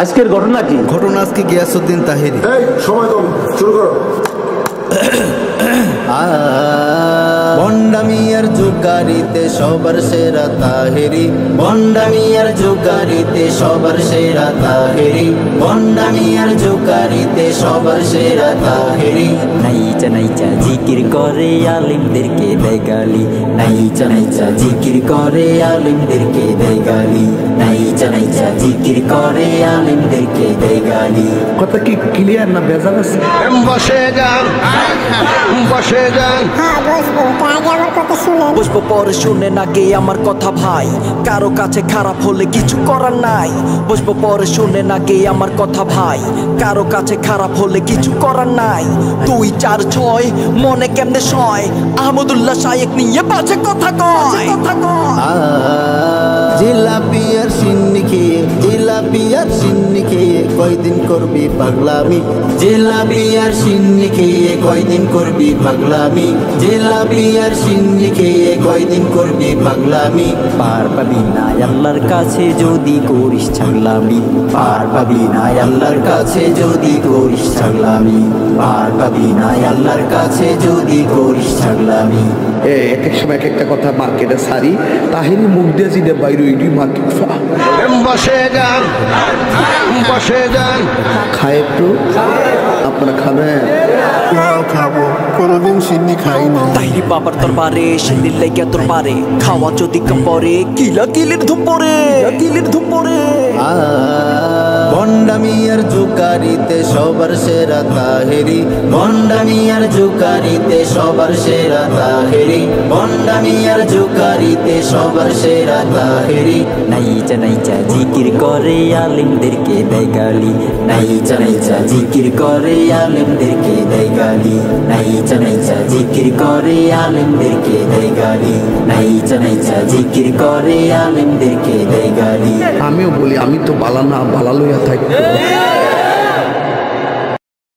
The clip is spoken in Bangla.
আজকের ঘটনা কি? ঘটনা আজকে গিয়াসউদ্দিন তাহেরি। সময় কম, শুরু করো। ভণ্ডামিয়ার যুগারিতে সবার সেরা তাহেরি, ভণ্ডামিয়ার যুগারিতে সবার সেরা তাহেরি, ভণ্ডামিয়ার যুগারিতে সবার সেরা তাহেরি। নাইচা নাইচা জিকির করে আলিমদেরকে দেয় গালি, নাইচা নাইচা জিকির করে আলিমদেরকে দেয় গালি, নাইচা নাইচা জিকির করে আলিমদেরকে দেয় গালি। কথা কি ক্লিয়ার না ভেজাল আছে? বসে যান, বসে যান। বসবো পরে শুনে না গে আমার কথা ভাই, কারো কাছে খারাপ হলে কিছু করার নাই। বসবো পরে শুনে না গে আমার কথা ভাই, কারো কাছে খারাপ হলে কিছু করার নাই। 2 4 6 মনে কেমনে সয়, আহমদুল্লাহ শায়েক নিয়ে বাজে কথা কয়। জিলাপি আর সিন্নি খেয়ে, জিলাপি আর সিন্নি খেয়ে কয়দিন করবি পাগলামি, জিলাপি আর সিন্নি খেয়ে কয়দিন করবি পাগলামি, জিলাপি আর সিন্নি খেয়ে কয়দিন করবি পাগলামি। পার পাবি না আল্লাহর কাছে যদি করিস ছাগলামি, পার পাবি না আল্লাহর কাছে যদি করিস ছাগলামি, পার পাবি না আল্লাহর কাছে যদি করিস ছাগলামি। এক এক সময় এক একটা কথা মার্কেটে সারি, তাহেরি মুখ দিয়ে জিদে বাইরে ওইটি মার্কেট বসে যান, বসে যান। খায় একটু, আপনারা খাবেন? খাবো, কোনোদিন সিন্নি খাই না। তাইরি বাবার দরবারে সিন্দির লেগে তোর পারে, খাওয়া যদি কম পরে কিলা কিলির ধুম পরে, কিলির ধুম পরে। ভণ্ডামিয়ার যুগারিতে সবার সেরা তাহেরি, ভণ্ডামিয়ার যুগারিতে সবার সেরা তাহেরি, ভণ্ডামিয়ার যুগারিতে সবার সেরা তাহেরি। নাইচা নাইচা জিকির করে আলিমদেরকে দেয় গালি, নাইচা নাইচা জিকির করে আলিমদেরকে দেয় গালি, নাইচা নাইচা জিকির করে আলিমদেরকে দেয় গালি, নাইচা নাইচা জিকির করে আলিমদেরকে দেয় গালি। আমিও বলি আমি তো বালা না, বালা লইয়া থাকি।